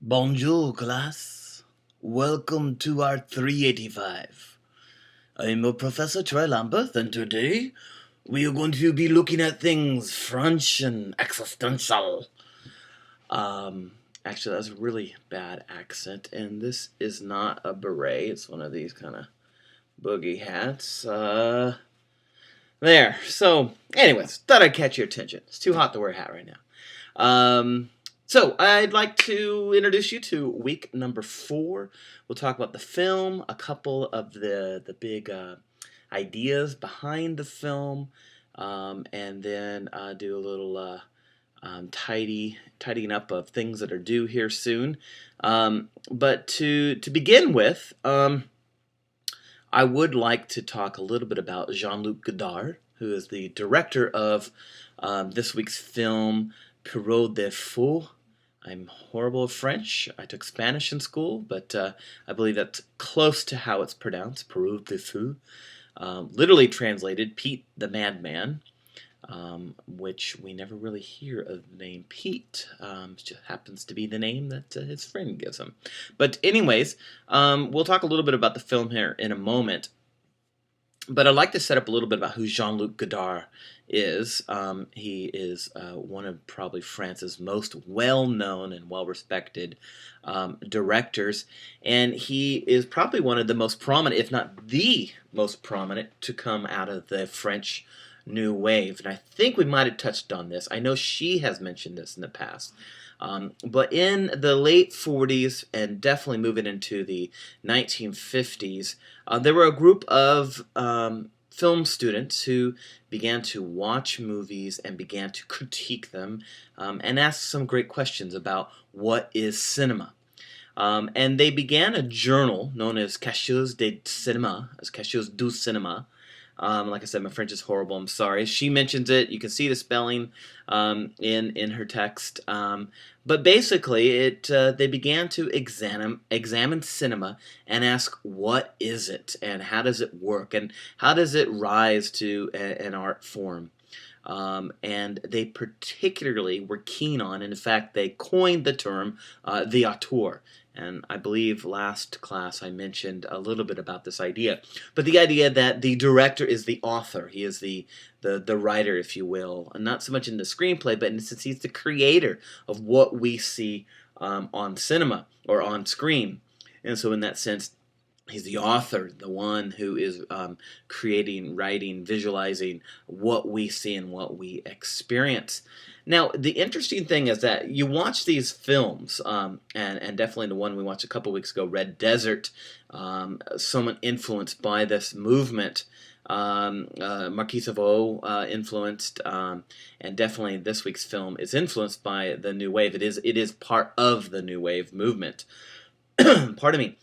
Bonjour, class. Welcome to our 385. I'm your Professor Troy Lambeth, and today we are going to be looking at things French and existential. Actually, that's a really bad accent, and this is not a beret. It's one of these kind of boogie hats. There. So, anyways, thought I'd catch your attention. It's too hot to wear a hat right now. So I'd like to introduce you to week number 4. We'll talk about the film, a couple of the big ideas behind the film, and then do a little tidying up of things that are due here soon. But to begin with, I would like to talk a little bit about Jean-Luc Godard, who is the director of this week's film, Perrault des Fous. I'm horrible at French. I took Spanish in school, but I believe that's close to how it's pronounced, Perrault des Fous. Literally translated, Pete the Madman, which we never really hear of the name Pete. It just happens to be the name that his friend gives him. But anyways, we'll talk a little bit about the film here in a moment. But I'd like to set up a little bit about who Jean-Luc Godard is. He is one of probably France's most well-known and well-respected directors, and he is probably one of the most prominent, if not the most prominent, to come out of the French New Wave. And I think we might have touched on this. I know she has mentioned this in the past. But in the late 40s and definitely moving into the 1950s, there were a group of film students who began to watch movies and began to critique them and ask some great questions about what is cinema. And they began a journal known as Cahiers de Cinéma, as Cahiers du Cinéma. Like I said, my French is horrible. I'm sorry. She mentions it. You can see the spelling in her text. But basically, they began to examine cinema and ask, what is it, and how does it work, and how does it rise to an art form? And they particularly were keen on, and in fact, they coined the term the auteur. And I believe last class I mentioned a little bit about this idea. But the idea that the director is the author. He is the writer, if you will. And not so much in the screenplay, but in the sense he's the creator of what we see on cinema or on screen. And so in that sense, he's the author, the one who is creating, writing, visualizing what we see and what we experience. Now, the interesting thing is that you watch these films, and definitely the one we watched a couple weeks ago, Red Desert, somewhat influenced by this movement. Marquis of O influenced, and definitely this week's film is influenced by the New Wave. It is part of the New Wave movement. Pardon me.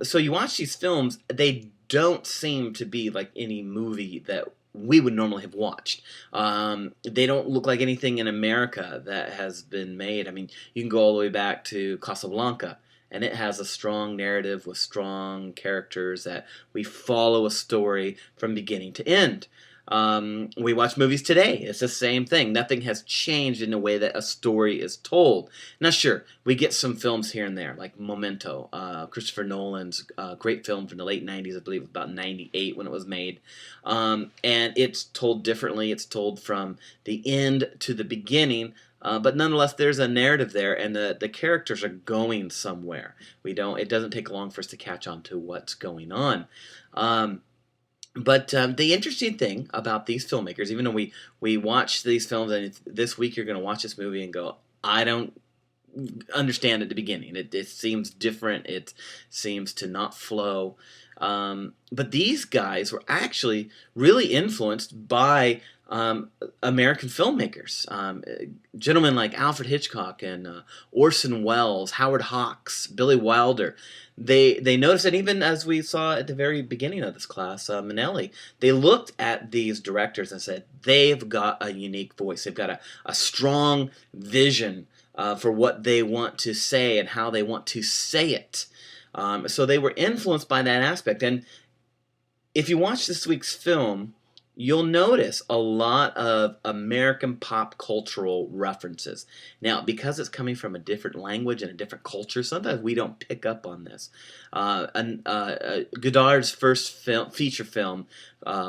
So you watch these films, they don't seem to be like any movie that we would normally have watched. They don't look like anything in America that has been made. I mean, you can go all the way back to Casablanca, and it has a strong narrative with strong characters that we follow a story from beginning to end. We watch movies today. It's the same thing. Nothing has changed in the way that a story is told. Now, sure, we get some films here and there, like Memento, Christopher Nolan's great film from the late 90s, I believe about 98 when it was made. And it's told differently. It's told from the end to the beginning. But nonetheless, there's a narrative there, and the characters are going somewhere. It doesn't take long for us to catch on to what's going on. But the interesting thing about these filmmakers, even though we watch these films, and this week you're going to watch this movie and go, I don't understand at the beginning. It seems different. It seems to not flow. But these guys were actually really influenced by American filmmakers. Gentlemen like Alfred Hitchcock and Orson Welles, Howard Hawks, Billy Wilder. They noticed, and even as we saw at the very beginning of this class, Minnelli, they looked at these directors and said, they've got a unique voice. They've got a strong vision for what they want to say and how they want to say it. So they were influenced by that aspect. And if you watch this week's film, you'll notice a lot of American pop cultural references. Now, because it's coming from a different language and a different culture, sometimes we don't pick up on this. Godard's first feature film,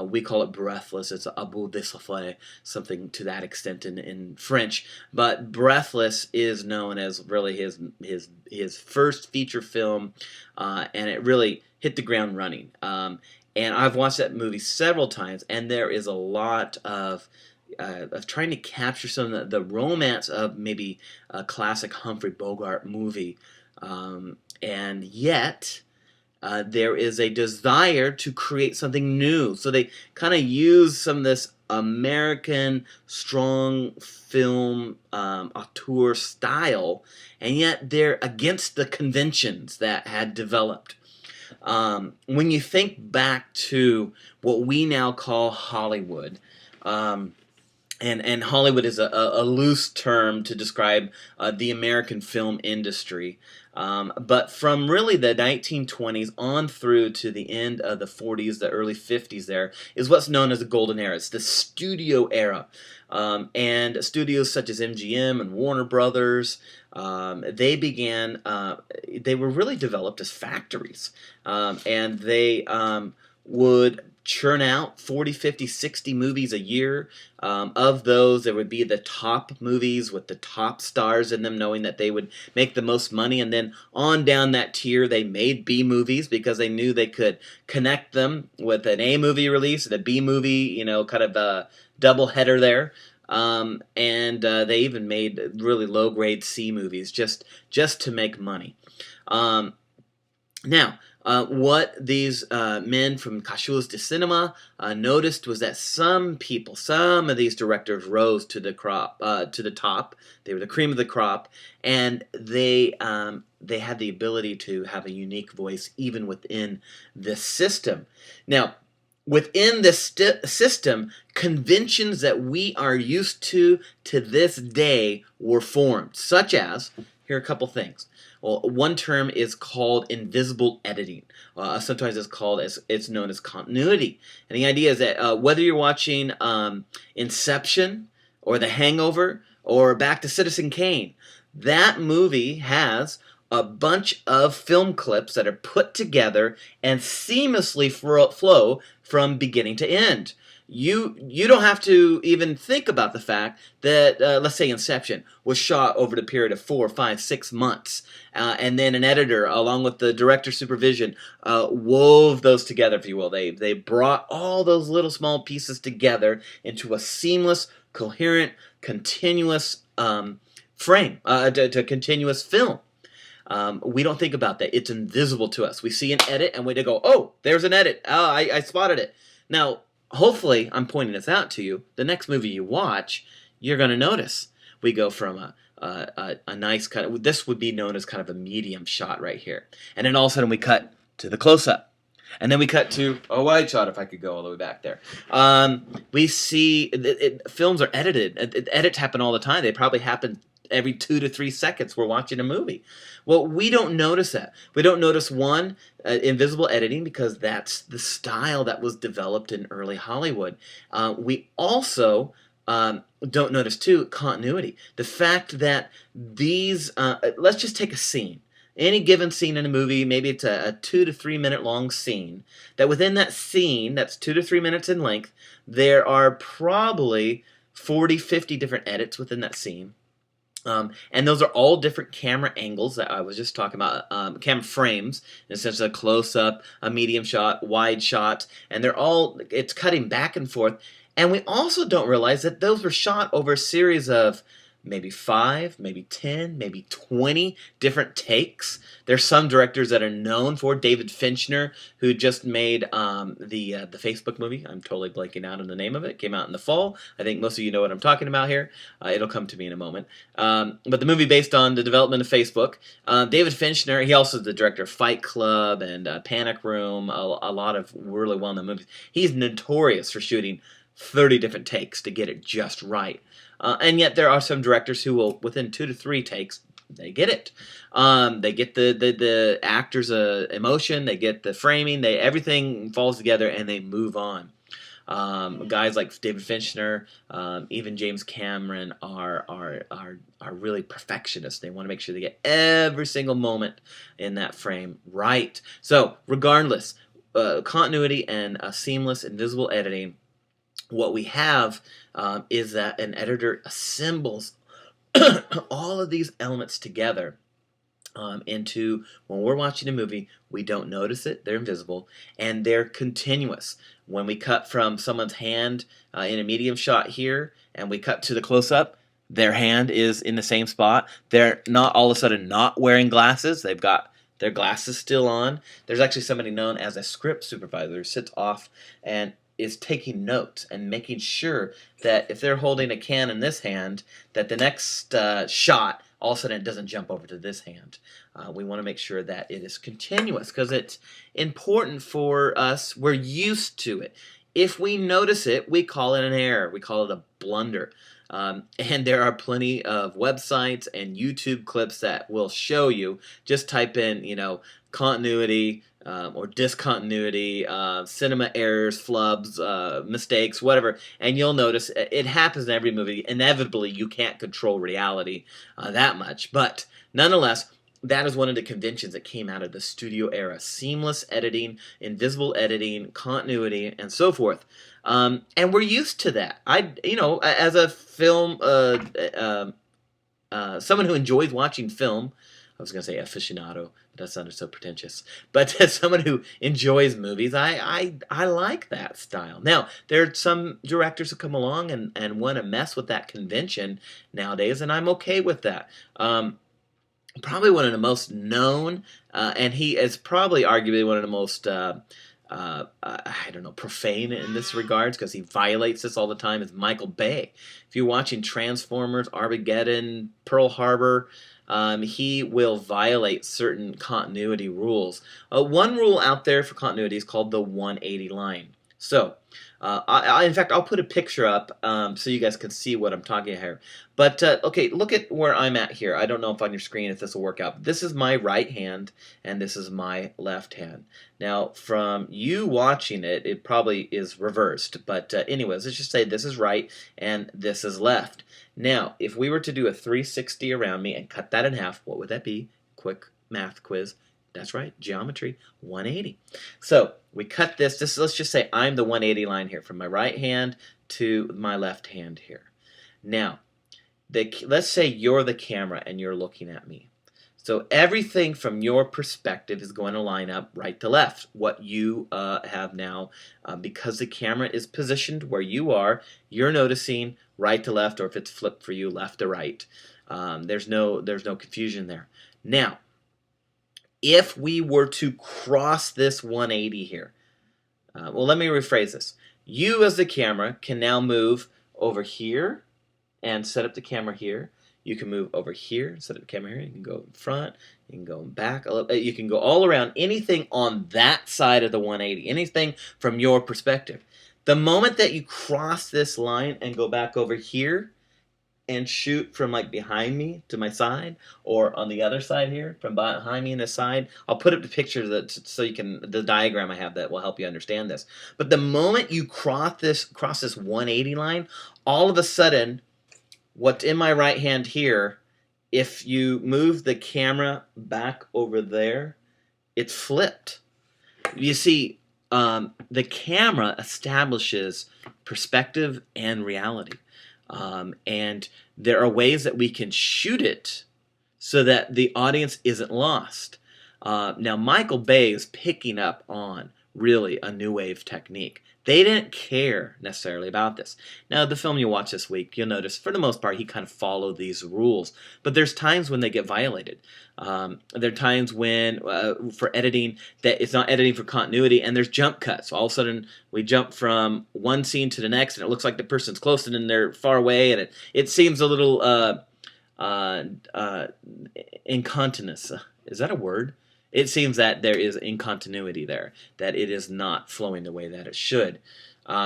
we call it Breathless. It's A Bout de Souffle, something to that extent in French. But Breathless is known as really his first feature film, and it really hit the ground running. And I've watched that movie several times, and there is a lot of trying to capture some of the romance of maybe a classic Humphrey Bogart movie, and yet there is a desire to create something new. So they kind of use some of this American strong film auteur style, and yet they're against the conventions that had developed. When you think back to what we now call Hollywood, and Hollywood is a loose term to describe the American film industry. But from really the 1920s on through to the end of the 40s, the early 50s, there is what's known as the golden era. It's the studio era. And studios such as MGM and Warner Brothers, they began, they were really developed as factories. And they would churn out 40, 50, 60 movies a year. Of those, there would be the top movies with the top stars in them, knowing that they would make the most money. And then on down that tier, they made B movies because they knew they could connect them with an A movie release and a B movie, kind of a double header there. And they even made really low grade C movies just to make money. Now, what these men from Cachulas de Cinema noticed was that some of these directors rose to the top. They were the cream of the crop, and they had the ability to have a unique voice even within this system. Now, within this system, conventions that we are used to this day were formed, such as, here are a couple things. Well, one term is called invisible editing. Sometimes it's known as continuity. And the idea is that whether you're watching Inception or The Hangover or Back to Citizen Kane, that movie has a bunch of film clips that are put together and seamlessly flow from beginning to end. You don't have to even think about the fact that, let's say Inception was shot over the period of 4, 5, 6 months, and then an editor, along with the director's supervision, wove those together, if you will. They brought all those little small pieces together into a seamless, coherent, continuous frame, to continuous film. We don't think about that. It's invisible to us. We see an edit, and we go, oh, there's an edit. Oh, I spotted it. Now, hopefully, I'm pointing this out to you. The next movie you watch, you're going to notice. We go from a nice kind of, this would be known as kind of a medium shot right here. And then all of a sudden we cut to the close-up. And then we cut to a wide shot, if I could go all the way back there. We see, films are edited. Edits happen all the time. They probably happen every 2 to 3 seconds we're watching a movie. Well, we don't notice that. We don't notice, one, invisible editing, because that's the style that was developed in early Hollywood. We also don't notice, too, continuity. The fact that these, let's just take a scene. Any given scene in a movie, maybe it's a 2 to 3 minute long scene, that within that scene, that's 2 to 3 minutes in length, there are probably 40, 50 different edits within that scene. And those are all different camera angles that I was just talking about, camera frames, in a sense, a close-up, a medium shot, wide shot, and it's cutting back and forth. And we also don't realize that those were shot over a series of maybe 5, maybe 10, maybe 20 different takes. There's some directors that are known for. David Fincher, who just made the Facebook movie. I'm totally blanking out on the name of it. It came out in the fall. I think most of you know what I'm talking about here. It'll come to me in a moment. But the movie based on the development of Facebook. David Fincher, he also is the director of Fight Club and Panic Room, a lot of really well-known movies. He's notorious for shooting 30 different takes to get it just right. And yet there are some directors who will, within 2 to 3 takes, they get it. They get the actor's emotion, they get the framing, everything falls together, and they move on. Guys like David Fincher, even James Cameron are really perfectionists. They want to make sure they get every single moment in that frame right. So regardless, continuity and seamless, invisible editing. What we have is that an editor assembles all of these elements together into when we're watching a movie, we don't notice it, they're invisible, and they're continuous. When we cut from someone's hand in a medium shot here, and we cut to the close-up, their hand is in the same spot. They're not all of a sudden not wearing glasses. They've got their glasses still on. There's actually somebody known as a script supervisor who sits off and is taking notes and making sure that if they're holding a can in this hand, that the next shot all of a sudden it doesn't jump over to this hand. We want to make sure that it is continuous because it's important for us. We're used to it. If we notice it, we call it an error. We call it a blunder. And there are plenty of websites and YouTube clips that will show you. Just type in, continuity or discontinuity, cinema errors, flubs, mistakes, whatever, and you'll notice it happens in every movie. Inevitably, you can't control reality that much, but nonetheless, that is one of the conventions that came out of the studio era: seamless editing, invisible editing, continuity, and so forth. And we're used to that. As a film, someone who enjoys watching film, I was going to say aficionado, but that sounded so pretentious. But as someone who enjoys movies, I like that style. Now, there are some directors who come along and want to mess with that convention nowadays, and I'm okay with that. Probably one of the most known, and he is probably arguably one of the most, profane in this regards because he violates this all the time, is Michael Bay. If you're watching Transformers, Armageddon, Pearl Harbor, he will violate certain continuity rules. One rule out there for continuity is called the 180 line. So, in fact, I'll put a picture up so you guys can see what I'm talking about here. But, okay, look at where I'm at here. I don't know if on your screen if this will work out. This is my right hand, and this is my left hand. Now, from you watching it, it probably is reversed. But anyways, let's just say this is right, and this is left. Now, if we were to do a 360 around me and cut that in half, what would that be? Quick math quiz. That's right, geometry, 180. So we cut this. Let's just say I'm the 180 line here from my right hand to my left hand here. Now, let's say you're the camera and you're looking at me. So everything from your perspective is going to line up right to left. What you have now, because the camera is positioned where you are, you're noticing right to left, or if it's flipped for you, left to right. There's no confusion there. Now, if we were to cross this 180 here, well, let me rephrase this. You as the camera can now move over here and set up the camera here. You can move over here, set up the camera here. You can go in front, you can go back, you can go all around. Anything on that side of the 180, anything from your perspective. The moment that you cross this line and go back over here and shoot from like behind me to my side, or on the other side here from behind me and the side, I'll put up the picture so you can, the diagram I have that will help you understand this. But the moment you cross this 180 line, all of a sudden, what's in my right hand here, if you move the camera back over there, it's flipped. You see, the camera establishes perspective and reality. And there are ways that we can shoot it so that the audience isn't lost. Now, Michael Bay is picking up on really a new wave technique. They didn't care necessarily about this. Now, the film you watch this week, you'll notice for the most part he kind of followed these rules. But there's times when they get violated. There are times when, for editing, that it's not editing for continuity, and there's jump cuts. So all of a sudden, we jump from one scene to the next, and it looks like the person's close, and then they're far away, and it seems a little incontinence. Is that a word? It seems that there is incontinuity there, that it is not flowing the way that it should.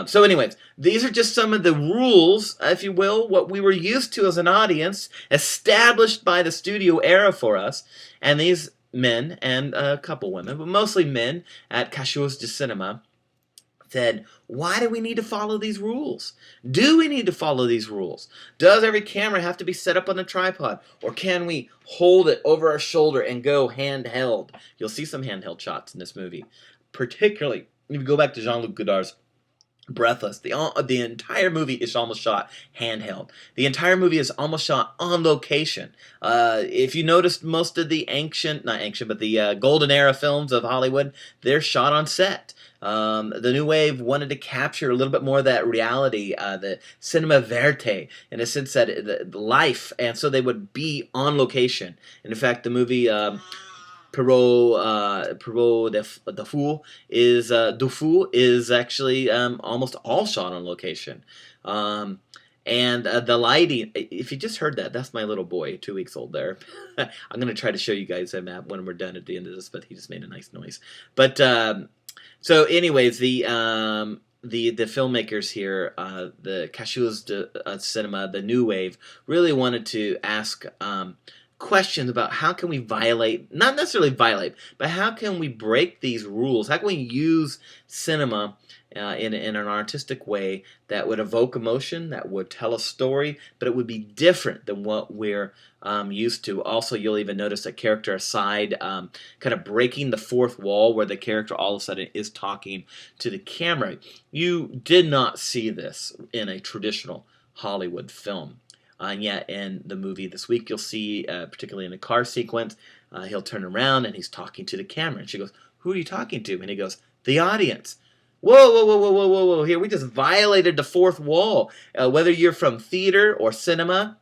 So anyways, these are just some of the rules, if you will, what we were used to as an audience, established by the studio era for us. And these men, and a couple women, but mostly men at Cachoeira de Cinema, said, why do we need to follow these rules? Do we need to follow these rules? Does every camera have to be set up on a tripod? Or can we hold it over our shoulder and go handheld? You'll see some handheld shots in this movie. Particularly, if you go back to Jean-Luc Godard's Breathless, the entire movie is almost shot handheld. The entire movie is almost shot on location. If you noticed, most of the the golden era films of Hollywood, they're shot on set. The New Wave wanted to capture a little bit more of that reality, the cinema verte, in a sense that the life, and so they would be on location. And in fact, the movie Pierrot the Fool is actually almost all shot on location. And the lighting, if you just heard that, that's my little boy, 2 weeks old there. I'm going to try to show you guys him when we're done at the end of this, but he just made a nice noise. But so anyways, the filmmakers here, the Cachoeira de Cinema, the New Wave, really wanted to ask questions about how can we violate, not necessarily violate, but how can we break these rules? How can we use cinema in an artistic way that would evoke emotion, that would tell a story, but it would be different than what we're used to. Also, you'll even notice a character aside, kind of breaking the fourth wall where the character all of a sudden is talking to the camera. You did not see this in a traditional Hollywood film. And yet in the movie this week, you'll see, particularly in a car sequence, he'll turn around and he's talking to the camera. And she goes, who are you talking to? And he goes, the audience. Whoa, whoa, whoa, whoa, whoa, whoa, whoa. Here, we just violated the fourth wall. Whether you're from theater or cinema,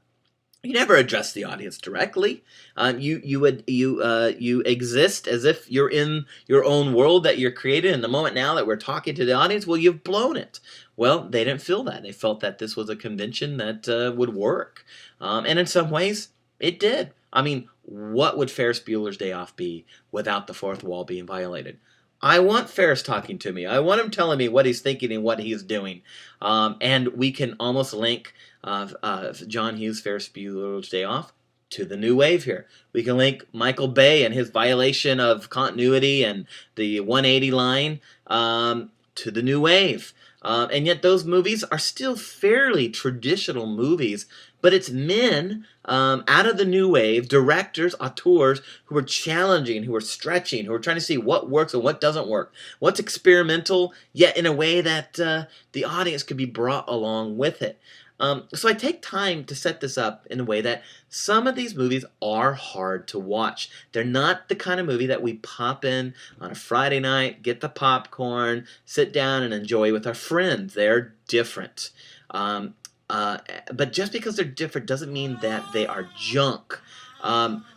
you never address the audience directly. You exist as if you're in your own world that you're created. And the moment now that we're talking to the audience, well, you've blown it. Well, they didn't feel that. They felt that this was a convention that would work. And in some ways, it did. I mean, what would Ferris Bueller's Day Off be without the fourth wall being violated? I want Ferris talking to me. I want him telling me what he's thinking and what he's doing. And we can almost link John Hughes' Ferris Bueller's Day Off to the New Wave here. We can link Michael Bay and his violation of continuity and the 180 line to the New Wave. And yet those movies are still fairly traditional movies, but it's men out of the New Wave, directors, auteurs, who are challenging, who are stretching, who are trying to see what works and what doesn't work, what's experimental, yet in a way that the audience could be brought along with it. So I take time to set this up in a way that some of these movies are hard to watch. They're not the kind of movie that we pop in on a Friday night, get the popcorn, sit down and enjoy with our friends. They're different. But just because they're different doesn't mean that they are junk.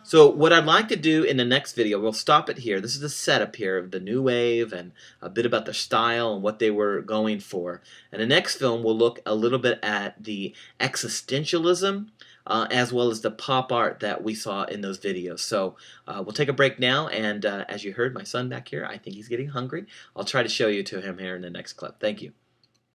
So what I'd like to do in the next video, we'll stop it here. This is the setup here of the New Wave and a bit about their style and what they were going for. And the next film, we'll look a little bit at the existentialism as well as the pop art that we saw in those videos. So we'll take a break now, and as you heard, my son back here, I think he's getting hungry. I'll try to show you to him here in the next clip. Thank you.